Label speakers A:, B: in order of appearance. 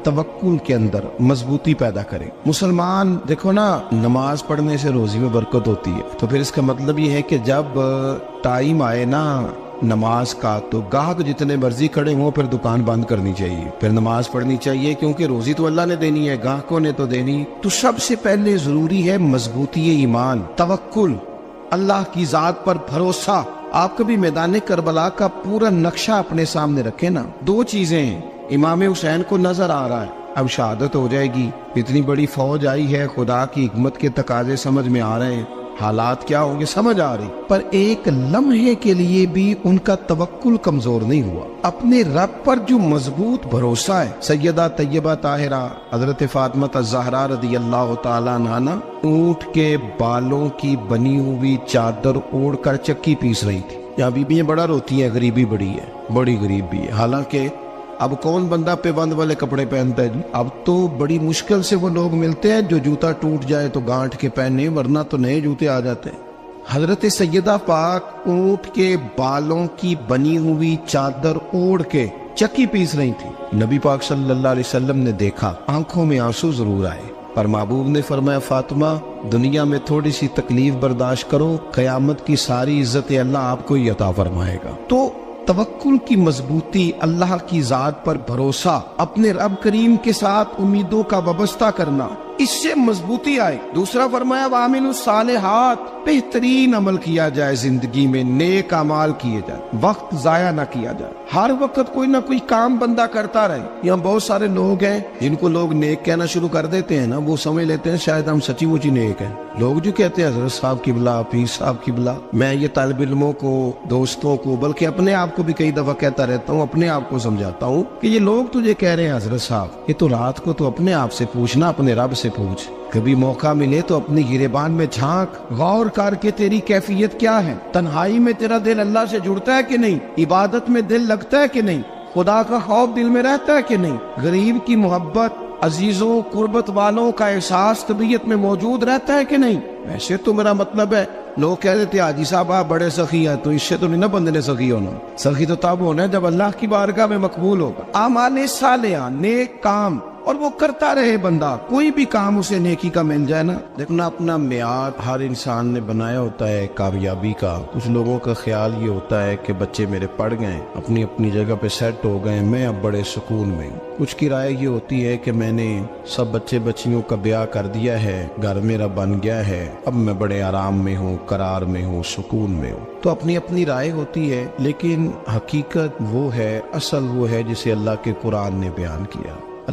A: तवक्कुल के अंदर मजबूती पैदा करें। मुसलमान देखो ना, नमाज पढ़ने से रोजी में बरकत होती है, तो फिर इसका मतलब ये है कि जब टाइम आए ना नमाज का, तो गाहक जितने मर्जी खड़े हों फिर दुकान बंद करनी चाहिए, फिर नमाज पढ़नी चाहिए, क्योंकि रोजी तो अल्लाह ने देनी है, गाहकों ने तो देनी। तो सबसे पहले जरूरी है मजबूती ईमान, तवक्कुल, अल्लाह की जात पर भरोसा। आप कभी मैदान करबला का पूरा नक्शा अपने सामने रखें ना, दो चीजें हैं। इमाम हुसैन को नजर आ रहा है अब शहादत हो जाएगी, इतनी बड़ी फौज आई है, खुदा की हिकमत के तकाजे समझ में आ रहे हैं, हालात क्या होंगे समझ आ रही, पर एक लम्हे के लिए भी उनका तवक्कुल कमजोर नहीं हुआ। अपने रब पर जो मजबूत भरोसा है, सैयदा तैयबा ताहिरा हजरत फातिमा ज़हरा रज़ी अल्लाह ताला अन्हा ऊंट के बालों की बनी हुई चादर ओढ़ कर चक्की पीस रही थी। यहाँ बीबियां बड़ा रोती हैं, गरीबी बड़ी है, बड़ी गरीबी है। हालांकि अब कौन बंदा पेबंद वाले कपड़े पहनता है जी? अब तो बड़ी मुश्किल से वो लोग मिलते हैं जो जूता टूट जाए तो गांठ के पहने, वरना तो नए जूते आ जाते हैं। हजरत सैयदा पाक ऊंट के बालों की बनी हुई चादर ओढ़ के चक्की पीस रही थी। नबी पाक सल्लल्लाहु अलैहि वसल्लम ने देखा, आंखों में आंसू जरूर आए, पर महबूब ने फरमाया, फातिमा दुनिया में थोड़ी सी तकलीफ बर्दाश्त करो, कयामत की सारी इज्जत अल्लाह आपको ही अता फरमाएगा। तो तवक्कुल की मजबूती, अल्लाह की जात पर भरोसा, अपने रब करीम के साथ उम्मीदों का वाबस्ता करना, इससे मजबूती आए। दूसरा फरमाया, वामिलुस सालिहात, बेहतरीन अमल किया जाए, जिंदगी में नेक अमाल किए जाए, वक्त जाया ना किया जाए, हर वक्त कोई ना कोई काम बंदा करता रहे। यहाँ बहुत सारे लोग हैं जिनको लोग नेक कहना शुरू कर देते हैं ना, वो समझ लेते हैं शायद हम सच्ची मुची नेक हैं। लोग जो कहते हैं हजरत साहब की बिला, पीर साहब की बिला, मैं ये तालिब इल्मों को, दोस्तों को, बल्कि अपने आप को भी कई दफा कहता रहता हूँ, अपने आप को समझाता हूँ कि ये लोग तुझे कह रहे हैं हजरत साहब, ये तो रात को तो अपने आप से पूछना, अपने रब से पूछ। कभी मौका मिले तो अपनी गिरेबान में झांक, गौर करके तेरी कैफियत क्या है, तन्हाई में तेरा दिल अल्लाह से जुड़ता है कि नहीं, इबादत में दिल लगता है कि नहीं, खुदा का खौफ दिल में रहता है कि नहीं, गरीब की मोहब्बत, अजीजों कुर्बत वालों का एहसास तबीयत में मौजूद रहता है कि नहीं। वैसे तो मेरा मतलब है, लोग कह देते हाजी साहब आप बड़े सखी हैं, तो इससे तो नहीं ना बंदे ने सखी होना। सखी तो तब होना है जब अल्लाह की बारगाह में मकबूल होगा। आमाले सालिहा, नेक काम, और वो करता रहे बंदा, कोई भी काम उसे नेकी का मिल जाए ना। देखना अपना मियार हर इंसान ने बनाया होता है कामयाबी का। कुछ लोगों का ख्याल ये होता है कि बच्चे मेरे पढ़ गए, अपनी अपनी जगह पे सेट हो गए, मैं अब बड़े सुकून में हूँ। कुछ की राय ये होती है कि मैंने सब बच्चे बच्चियों का ब्याह कर दिया है, घर मेरा बन गया है, अब मैं बड़े आराम में हूँ, करार में हूँ, सुकून में हूँ। तो अपनी अपनी राय होती है, लेकिन हकीकत वो है, असल वो है जिसे अल्लाह के कुरान ने बयान किया।